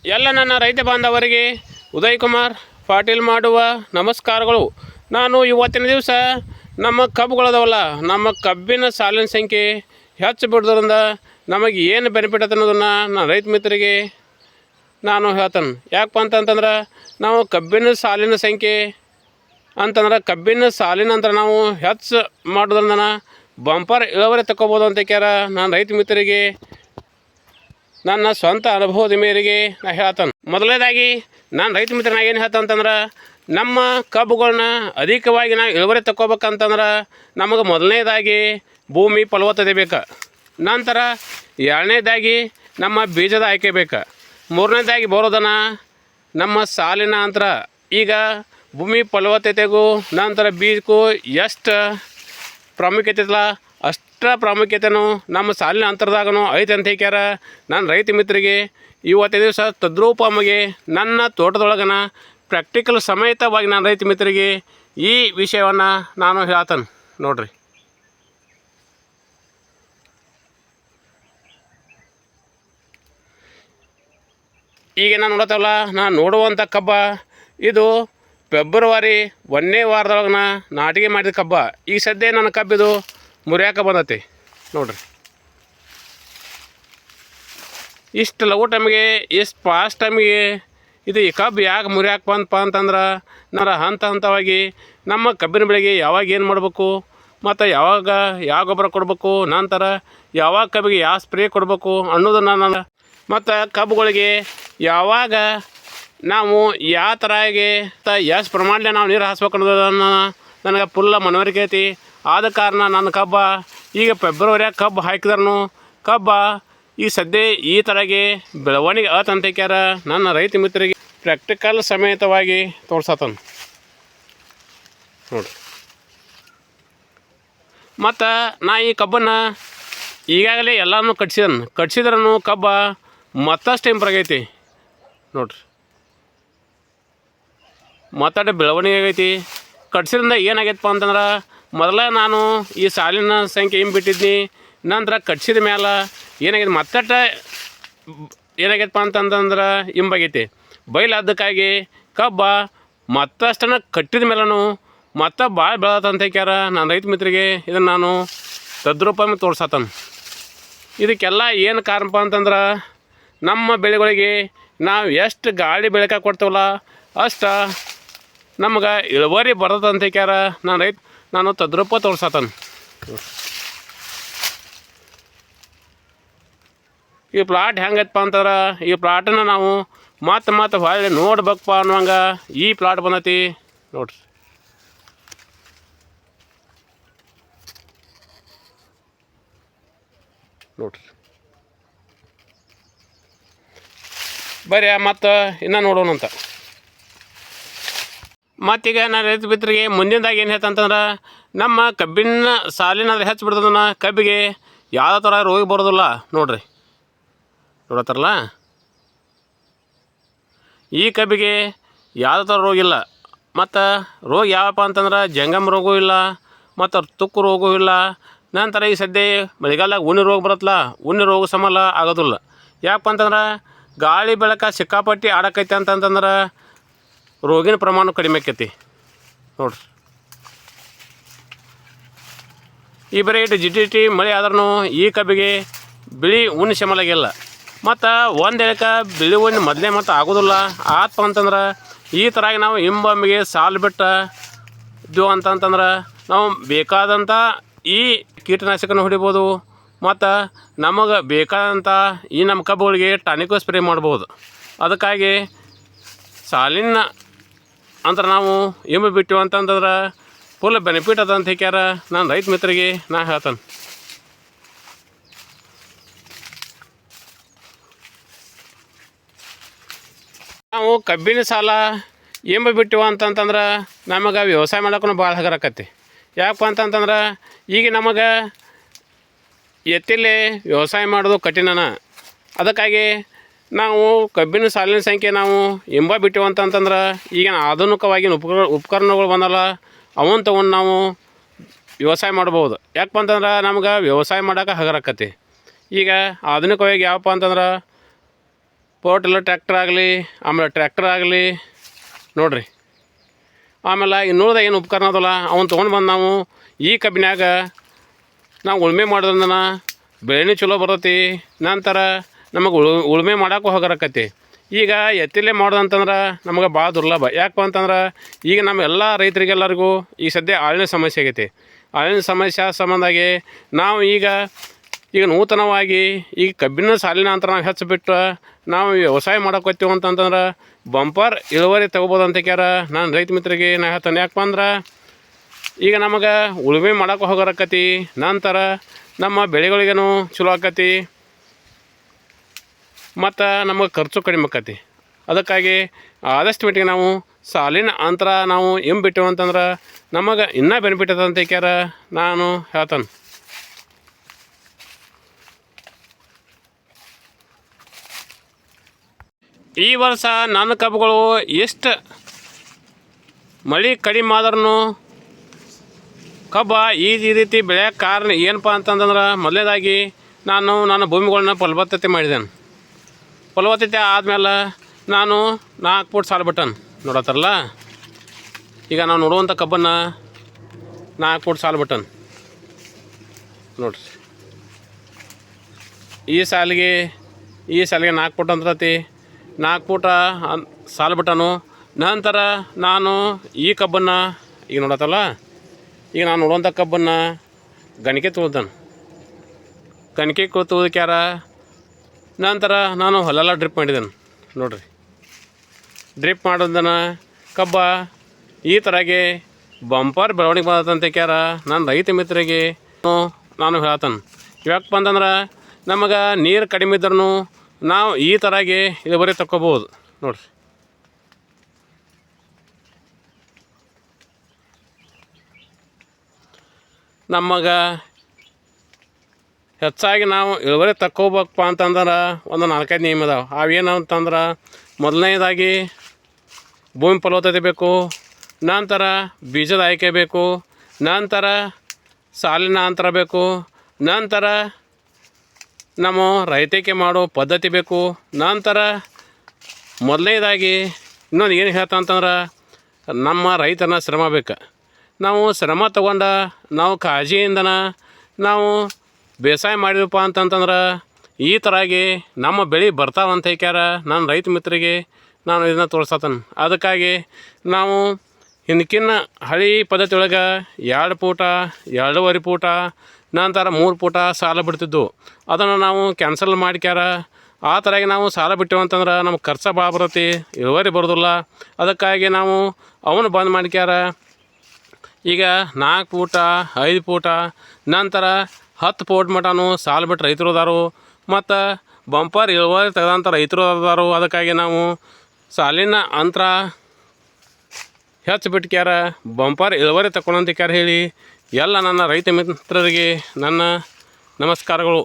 ಎಲ್ಲ ನನ್ನ ರೈತ ಬಾಂಧವರಿಗೆ ಉದಯ್ ಕುಮಾರ್ ಪಾಟೀಲ್ ಮಾಡುವ ನಮಸ್ಕಾರಗಳು. ನಾನು ಇವತ್ತಿನ ದಿವಸ ನಮ್ಮ ಕಬ್ಬುಗಳದವಲ್ಲ, ನಮ್ಮ ಕಬ್ಬಿನ ಸಾಲಿನ ಸಂಖ್ಯೆ ಹೆಚ್ಚು ಬಿಡೋದ್ರಿಂದ ನಮಗೆ ಏನು ಬೆನಿಫಿಟ್ ಅದ ಅನ್ನೋದನ್ನು ನಾನು ರೈತ ಮಿತ್ರರಿಗೆ ನಾನು ಹೇಳ್ತೇನೆ. ಯಾಕಪ್ಪ ಅಂತಂತಂದ್ರೆ ನಾವು ಕಬ್ಬಿನ ಸಾಲಿನ ಸಂಖ್ಯೆ ಅಂತಂದ್ರೆ ಕಬ್ಬಿನ ಸಾಲಿನ ನಂತರ ನಾವು ಹೆಚ್ಚು ಮಾಡೋದ್ರಿಂದ ಬಂಪರ್ ಇಳುವರಿ ತಗೋಬೋದು ಅಂತ ಕ್ಯಾರ ನಾನು ರೈತ ಮಿತ್ರರಿಗೆ ನನ್ನ ಸ್ವಂತ ಅನುಭವದ ಮೇರೆಗೆ ನಾನು ಹೇಳ್ತಾನೆ. ಮೊದಲನೇದಾಗಿ ನಾನು ರೈತ ಮಿತ್ರನಾಗ ಏನು ಹೇಳ್ತಾನೆ ಅಂತಂದ್ರೆ, ನಮ್ಮ ಕಬ್ಬುಗಳನ್ನ ಅಧಿಕವಾಗಿ ನಾವು ಇಳುವರಿ ತಗೋಬೇಕಂತಂದ್ರೆ ನಮಗೆ ಮೊದಲನೇದಾಗಿ ಭೂಮಿ ಫಲವತ್ತತೆ ಬೇಕು. ನಂತರ ಎರಡನೇದಾಗಿ ನಮ್ಮ ಬೀಜದ ಆಯ್ಕೆ ಬೇಕು. ಮೂರನೇದಾಗಿ ಬರೋದನ್ನು ನಮ್ಮ ಸಾಲಿನ ಅಂತರ. ಈಗ ಭೂಮಿ ಫಲವತ್ತತೆಗೂ ನಂತರ ಬೀಜಕ್ಕೂ ಎಷ್ಟು ಪ್ರಾಮುಖ್ಯತೆ ಇಲ್ಲ ಅಷ್ಟರ ಪ್ರಾಮುಖ್ಯತೆಯೂ ನಮ್ಮ ಸಾಲಿನ ಅಂತರದಾಗೂ ಐತೆ ಅಂತ ಹೇಳ್ಯಾರ. ನಾನು ರೈತ ಮಿತ್ರರಿಗೆ ಇವತ್ತಿನ ದಿವಸ ತದ್ರೂಪವಾಗಿ ನನ್ನ ತೋಟದೊಳಗನ ಪ್ರಾಕ್ಟಿಕಲ್ ಸಮೇತವಾಗಿ ನಾನು ರೈತ ಮಿತ್ರರಿಗೆ ಈ ವಿಷಯವನ್ನು ನಾನು ಹೇಳ್ತೇನೆ. ನೋಡಿರಿ, ಈಗ ನಾನು ನೋಡತ್ತವಲ್ಲ, ನಾನು ನೋಡುವಂಥ ಕಬ್ಬ ಇದು ಫೆಬ್ರವರಿ 1ನೇ ವಾರದೊಳಗೆ ನಾಟಿಗೆ ಮಾಡಿದ ಕಬ್ಬ. ಈ ಸದ್ಯ ನನ್ನ ಕಬ್ಬಿದು ಮುರಿಯಾಕ ಬಂದತಿ ನೋಡ್ರಿ. ಇಷ್ಟು ಲಘು ಟೈಮಿಗೆ ಇಷ್ಟು ಫಾಸ್ಟ್ ಟೈಮಿಗೆ ಇದು ಈ ಕಬ್ಬು ಯಾಕೆ ಮುರಿಯಾಕೆ ಬಂತಪ್ಪ ಅಂತಂದ್ರೆ, ನಾನು ಹಂತ ಹಂತವಾಗಿ ನಮ್ಮ ಕಬ್ಬಿನ ಬೆಳೆಗೆ ಯಾವಾಗ ಏನು ಮಾಡಬೇಕು, ಮತ್ತು ಯಾವಾಗ ಯಾವ ಗೊಬ್ಬರ ಕೊಡಬೇಕು, ನಂತರ ಯಾವಾಗ ಕಬ್ಬಿಗೆ ಯಾವ ಸ್ಪ್ರೇ ಕೊಡಬೇಕು ಅನ್ನೋದನ್ನು ನಾನು, ಮತ್ತು ಕಬ್ಬುಗಳಿಗೆ ಯಾವಾಗ ನಾವು ಯಾವ ಥರಾಗಿ ಎಷ್ಟು ಪ್ರಮಾಣದಲ್ಲಿ ನಾವು ನೀರು ಹಾಸ್ಬೇಕು ಅನ್ನೋದನ್ನು ನನಗೆ ಫುಲ್ಲ ಮನವರಿಕೆ ಐತಿ. ಆದ ಕಾರಣ ನನ್ನ ಕಬ್ಬ ಈಗ ಫೆಬ್ರವರಿಯಾಗ ಕಬ್ಬು ಹಾಕಿದ್ರೂ ಕಬ್ಬ ಈ ಸದ್ಯ ಈ ಥರಾಗಿ ಬೆಳವಣಿಗೆ ಆತಂತಕ್ಯಾರ ನನ್ನ ರೈತ ಮಿತ್ರರಿಗೆ ಪ್ರಾಕ್ಟಿಕಲ್ ಸಮೇತವಾಗಿ ತೋರ್ಸತ್ತಾನ ನೋಡಿರಿ. ಮತ್ತು ನಾ ಈ ಕಬ್ಬನ್ನು ಈಗಾಗಲೇ ಎಲ್ಲನೂ ಕಟ್ಸಿದ್ರೂ ಕಬ್ಬ ಮತ್ತಷ್ಟು ಇಂಪ್ರೂವ್ ಆಗೈತಿ ನೋಡಿರಿ. ಮತ್ತಷ್ಟು ಬೆಳವಣಿಗೆ ಆಗೈತಿ. ಕಟ್ಸಿದ್ರಿಂದ ಏನಾಗೈತಪ್ಪ ಅಂತಂದ್ರೆ, ಮೊದಲೇ ನಾನು ಈ ಸಾಲಿನ ಸಂಖ್ಯೆ ಏನು ಬಿಟ್ಟಿದ್ನಿ, ನಂತರ ಕಟ್ಸಿದ ಮೇಲೆ ಏನಾಗೈತೆ ಮತ್ತಟ ಏನಾಗೈತಪ್ಪ ಅಂತಂದ್ರೆ ಇಂಬಾಗೈತಿ ಬೈಲಾದಕ್ಕಾಗಿ ಕಬ್ಬ ಮತ್ತಷ್ಟನ್ನು ಕಟ್ಟಿದ ಮೇಲೂ ಮತ್ತೆ ಭಾಳ ಬೆಳತಂತ ಹೇಳ್ಯಾರ. ನಾನು ರೈತ ಮಿತ್ರರಿಗೆ ಇದನ್ನು ನಾನು ತದ್ರೂಪ ತೋರ್ಸತ್ತಾನ. ಇದಕ್ಕೆಲ್ಲ ಏನು ಕಾರಣಪ್ಪ ಅಂತಂದ್ರೆ, ನಮ್ಮ ಬೆಳೆಗಳಿಗೆ ನಾವು ಎಷ್ಟು ಗಾಳಿ ಬೆಳಕ ಕೊಡ್ತೇವಲ್ಲ ಅಷ್ಟು ನಮ್ಗೆ ಇಳುವರಿ ಬರ್ತದಂತ ಹೇಳ್ಯಾರ. ನಾನು ತದ್ರೂಪ ತೋರ್ಸತ್ತಾನ. ಈ ಪ್ಲಾಟ್ ಹೆಂಗೈತಪ್ಪ ಅಂತಂದ್ರೆ, ಈ ಪ್ಲಾಟನ್ನು ನಾವು ಮತ್ತೆ ಹೊಳ್ಳಿ ನೋಡ್ಬೇಕಪ್ಪ ಅನ್ನುವಂಗೆ ಈ ಪ್ಲಾಟ್ ಬಂದೈತಿ ನೋಡ್ರಿ. ಬರ್ರಿ ಮತ್ತು ಇನ್ನೂ ನೋಡೋಣಂತ. ಮತ್ತೀಗ ನಾನು ರೈತ ಮಿತ್ರರಿಗೆ ಮುಂದಿನದಾಗಿ ಏನು ಹೇಳ್ತಂತಂದ್ರೆ, ನಮ್ಮ ಕಬ್ಬಿನ ಸಾಲಿನಾದ್ರೆ ಹೆಚ್ಚು ಬಿಡ್ತದನ್ನ ಕಬ್ಬಿಗೆ ಯಾವುದೇ ಥರ ರೋಗ ಬರೋದಿಲ್ಲ ನೋಡ್ರಿ. ನೋಡತ್ತಾರಲ್ಲ, ಈ ಕಬ್ಬಿಗೆ ಯಾವುದೇ ಥರ ರೋಗ ಇಲ್ಲ. ಮತ್ತು ರೋಗ ಯಾವಪ್ಪ ಅಂತಂದ್ರೆ ಜಂಗಮ್ ರೋಗವೂ ಇಲ್ಲ, ಮತ್ತು ತುಕ್ಕು ರೋಗವೂ ಇಲ್ಲ. ನಂತರ ಈ ಸದ್ಯ ಮಳೆಗಾಲದಾಗ ಉಣ್ಣೆ ರೋಗ ಬರುತ್ತಲ್ಲ, ಉಣ್ಣೆ ರೋಗ ಸಮಲ ಆಗೋದಿಲ್ಲ. ಯಾಕಪ್ಪ ಅಂತಂದ್ರೆ ಗಾಳಿ ಬೆಳಕ ಸಿಕ್ಕಾಪಟ್ಟಿ ಆಡಕೈತೆ ಅಂತಂತಂದ್ರೆ ರೋಗಿನ ಪ್ರಮಾಣ ಕಡಿಮೆ ಆಕೈತಿ ನೋಡ್ರಿ. ಈ ಬರೀ ಜಿಟಿ ಮಳೆ ಆದ್ರೂ ಈ ಕಬ್ಬಿಗೆ ಬಿಳಿ ಉಣ್ಣೆ ಶಮಲಾಗಿಲ್ಲ. ಮತ್ತು ಒಂದು ಎಳಕ ಬಿಳಿ ಉಣ್ಣೆ ಮೊದಲೇ ಮತ್ತು ಆಗೋದಿಲ್ಲ. ಆತಪ್ಪ ಅಂತಂದ್ರೆ ಈ ಥರಾಗಿ ನಾವು ಹಿಂಬೊಮ್ಮಿಗೆ ಸಾಲು ಬಿಟ್ಟು ಇದ್ದೀವಿ ಅಂತಂತಂದ್ರೆ ನಾವು ಬೇಕಾದಂಥ ಈ ಕೀಟನಾಶಕನ ಹೊಡಿಬೋದು. ಮತ್ತು ನಮಗೆ ಬೇಕಾದಂಥ ಈ ನಮ್ಮ ಕಬ್ಬುಗಳಿಗೆ ಟಾನಿಕು ಸ್ಪ್ರೇ ಮಾಡ್ಬೋದು. ಅದಕ್ಕಾಗಿ ಸಾಲಿನ ಅಂದ್ರೆ ನಾವು ಹಿಂಬ ಬಿಟ್ಟಿವಿ ಅಂತಂದ್ರೆ ಫುಲ್ ಬೆನಿಫಿಟ್ ಅದ ಅಂತ ಹೇಳ್ಯಾರ. ನಾನು ರೈತ ಮಿತ್ರರಿಗೆ ನಾ ಹೇಳ್ತಾನೆ. ನಾವು ಕಬ್ಬಿನ ಸಾಲ ಹಿಂಬ ಬಿಟ್ಟಿವ ಅಂತಂತಂದ್ರೆ ನಮಗೆ ವ್ಯವಸಾಯ ಮಾಡೋಕ್ಕೂ ಭಾಳ ಹಗರಾಕತಿ. ಯಾಕಪ್ಪ ಅಂತಂತಂದ್ರೆ ಈಗ ನಮಗೆ ಎತ್ತಿಲ್ಲೇ ವ್ಯವಸಾಯ ಮಾಡೋದು ಕಠಿಣನ. ಅದಕ್ಕಾಗಿ ನಾವು ಕಬ್ಬಿನ ಸಾಲಿನ ಸಂಖ್ಯೆ ನಾವು ಹಿಂಬ ಬಿಟ್ಟಿವ ಅಂತಂತಂದ್ರೆ ಈಗಿನ ಆಧುನಿಕವಾಗಿನ ಉಪಕರಣಗಳು ಬಂದಲ್ಲ, ಅವನ್ನ ತೊಗೊಂಡು ನಾವು ವ್ಯವಸಾಯ ಮಾಡ್ಬೋದು. ಯಾಕಪ್ಪ ಅಂತಂದ್ರೆ ನಮ್ಗೆ ವ್ಯವಸಾಯ ಮಾಡೋಕೆ ಹಗರಾಕತಿ. ಈಗ ಆಧುನಿಕವಾಗಿ ಯಾವಪ್ಪ ಅಂತಂದ್ರೆ ಪವರ್ ಟಿಲ್ಲರ್ ಟ್ರ್ಯಾಕ್ಟರ್ ಆಗಲಿ, ಆಮೇಲೆ ಟ್ರ್ಯಾಕ್ಟರ್ ಆಗಲಿ ನೋಡಿರಿ. ಆಮೇಲೆ ಇನ್ನುಳಿದ ಏನು ಉಪಕರಣ ಅದಲ್ಲ ಅವನ್ನ ತೊಗೊಂಡು ಬಂದು ನಾವು ಈ ಕಬ್ಬಿನಾಗ ನಾವು ಉಳುಮೆ ಮಾಡೋದ್ರಿಂದ ಬೆಳೆನೂ ಚಲೋ ಬರ್ತೈತಿ. ನಂತರ ನಮಗೆ ಉಳುಮೆ ಮಾಡೋಕ್ಕೂ ಹೋಗರಕತಿ. ಈಗ ಎತ್ತಿಲೆ ಮಾಡೋದಂತಂದ್ರೆ ನಮಗೆ ಭಾಳ ದುರ್ಲಭ. ಯಾಕಪ್ಪ ಅಂತಂದ್ರೆ ಈಗ ನಮ್ಮ ಎಲ್ಲ ರೈತರಿಗೆಲ್ಲರಿಗೂ ಈಗ ಸದ್ಯ ಆಳಿನ ಸಮಸ್ಯೆ ಆಗೈತಿ. ಆಳಿನ ಸಮಸ್ಯೆ ಸಂಬಂಧಾಗಿ ನಾವು ಈಗ ನೂತನವಾಗಿ ಈಗ ಕಬ್ಬಿನ ಸಾಲಿನ ನಂತರ ನಾವು ಹೆಚ್ಚಿಬಿಟ್ಟು ನಾವು ವ್ಯವಸಾಯ ಮಾಡೋಕ್ಕೋತೀವಿ ಅಂತಂತಂದ್ರೆ ಬಂಪರ್ ಇಳುವರಿ ತೊಗೋಬೋದು ಅಂತ ಕ್ಯಾರ ನಾನು ರೈತ ಮಿತ್ರರಿಗೆ ನಾ ಹೇಳ್ತಾನೆ. ಯಾಕಪ್ಪ ಅಂದ್ರೆ ಈಗ ನಮಗೆ ಉಳುಮೆ ಮಾಡೋಕೆ ಹೋಗರಕತಿ. ನಂತರ ನಮ್ಮ ಬೆಳೆಗಳಿಗೇನು ಚಲೋ ಆಕತಿ ಮತ್ತು ನಮಗೆ ಖರ್ಚು ಕಡಿಮೆ ಆಕತಿ. ಅದಕ್ಕಾಗಿ ಆದಷ್ಟು ಮಟ್ಟಿಗೆ ನಾವು ಸಾಲಿನ ಅಂತರ ನಾವು ಬಿಟ್ಟೆವು ಅಂತಂದ್ರೆ ನಮಗೆ ಇನ್ನೂ ಬೆನಿಫಿಟ್ ಅದ ಅಂತ ಕ್ಯಾರ ನಾನು ಹೇಳ್ತಾನೆ. ಈ ವರ್ಷ ನನ್ನ ಕಬ್ಬುಗಳು ಎಷ್ಟು ಮಳೆ ಕಡಿಮೆ ಆದ್ರೂ ಕಬ್ಬ ಈ ರೀತಿ ಬೆಳೆಯೋಕ್ಕೆ ಕಾರಣ ಏನಪ್ಪ ಅಂತಂದ್ರೆ ಮೊದಲನೇದಾಗಿ ನಾನು ನನ್ನ ಭೂಮಿಗಳನ್ನ ಫಲವತ್ತತೆ ಮಾಡಿದ್ದೇನೆ. ಫಲವತ್ತತೆ ಆದಮೇಲೆ ನಾನು 4 ಫೂಟ್ ಸಾಲು ಬಿಟ್ಟನು ನೋಡತ್ತಾರಲ್ಲ. ಈಗ ನಾವು ನೋಡುವಂಥ ಕಬ್ಬನ್ನು 4 ಫೂಟ್ ಸಾಲು ಬಿಟ್ಟನು ನೋಡ್ರಿ. ಈ ಸಾಲಿಗೆ 4 ಫೂಟ್ ಅಂತತಿ. 4 ಫೂಟ ಸಾಲು ಬಿಟ್ಟನು. ನಂತರ ನಾನು ಈ ಕಬ್ಬನ್ನು ಈಗ ನೋಡತ್ತಲ್ಲ, ಈಗ ನಾನು ನೋಡುವಂಥ ಕಬ್ಬನ್ನು ಗಣಿಕೆ ತುಳಿದಾನು. ಗಣಿಕೆ ತುಳಿದ್ಕ್ಯಾರ ನಂತರ ನಾನು ಹೊಲೆಲ್ಲ ಡ್ರಿಪ್ ಮಾಡಿದ್ದೇನೆ ನೋಡಿರಿ. ಡ್ರಿಪ್ ಮಾಡೋದನ್ನು ಕಬ್ಬ ಈ ಥರಾಗೆ ಬಂಪರ್ ಬೆಳವಣಿಗೆ ಬಂದಂತ ಕ್ಯಾರ ನಾನು ರೈತ ಮಿತ್ರರಿಗೆ ನಾನು ಹೇಳ್ತಾನೆ. ಯಾಕಪ್ಪ ಅಂತಂದ್ರೆ ನಮಗೆ ನೀರು ಕಡಿಮೆ ಇದ್ರೂ ನಾವು ಈ ಥರಾಗೆ ಇಳುವರಿ ತಗೋಬೋದು ನೋಡಿರಿ. ನಮಗೆ ಹೆಚ್ಚಾಗಿ ನಾವು ಇಳುವರಿ ತಗೋಬೇಕಪ್ಪ ಅಂತಂದ್ರೆ ಒಂದು 4-5 ನಿಯಮ ಅದಾವೆ. ಅವೇನು ಅಂತಂದ್ರೆ ಮೊದಲನೇದಾಗಿ ಭೂಮಿ ಫಲವತ್ತತೆ ಬೇಕು, ನಂತರ ಬೀಜದ ಆಯ್ಕೆ ಬೇಕು, ನಂತರ ಸಾಲಿನ ಅಂತರ ಬೇಕು, ನಂತರ ನಮ್ಮ ರೈತಕ್ಕೆ ಮಾಡೋ ಪದ್ಧತಿ ಬೇಕು, ನಂತರ ಮೊದಲನೇದಾಗಿ ಇನ್ನೊಂದು ಏನು ಹೇಳ್ತಾ ಅಂತಂದ್ರೆ ನಮ್ಮ ರೈತನ ಶ್ರಮ ಬೇಕು. ನಾವು ಶ್ರಮ ತಗೊಂಡ ನಾವು ಕಾಳಜಿಯಿಂದನ ನಾವು ಬೇಸಾಯ ಮಾಡಿದಪ್ಪ ಅಂತಂತಂದ್ರೆ ಈ ಥರಾಗಿ ನಮ್ಮ ಬೆಳೆ ಬರ್ತಾವಂತ ಹೇಳ್ಕ್ಯಾರ ನಾನು ರೈತ ಮಿತ್ರರಿಗೆ ನಾನು ಇದನ್ನು ತೋರಿಸತ್ತಾನೆ. ಅದಕ್ಕಾಗಿ ನಾವು ಹಿಂದಕ್ಕಿನ್ನ ಹಳೆ ಪದ್ಧತಿ ಒಳಗೆ 2 ಫೂಟ 2.5 ಫೂಟ ನಂತರ 3 ಫೂಟ ಸಾಲ ಬಿಡ್ತಿದ್ದು ಅದನ್ನು ನಾವು ಕ್ಯಾನ್ಸಲ್ ಮಾಡ್ಕ್ಯಾರ. ಆ ಥರಾಗಿ ನಾವು ಸಾಲ ಬಿಟ್ಟೆವು ಅಂತಂದ್ರೆ ನಮ್ಗೆ ಖರ್ಚು ಭಾಳ ಬರುತ್ತೆ, ಇಳುವರಿ ಬರೋದಿಲ್ಲ. ಅದಕ್ಕಾಗಿ ನಾವು ಅವನು ಬಂದ್ ಮಾಡ್ಕ್ಯಾರ. ಈಗ 4 ಫೂಟ 5 ಫೂಟ ನಂತರ 10 ಫೂಟ್ ಮಟನು ಸಾಲು ಬಿಟ್ಟು ರೈತರು ಅದಾರು ಮತ್ತು ಬಂಪರ್ ಇಳುವರಿ ತೆಗೆದಂಥ ರೈತರು ಅದಾರು. ಅದಕ್ಕಾಗಿ ನಾವು ಸಾಲಿನ ಅಂತರ ಹೆಚ್ಚು ಬಿಟ್ಕ್ಯಾರ ಬಂಪರ್ ಇಳುವರಿ ತಗೊಳ್ಳಂತ ಹೇಳಿ ಎಲ್ಲ ನನ್ನ ರೈತ ಮಿತ್ರರಿಗೆ ನನ್ನ ನಮಸ್ಕಾರಗಳು.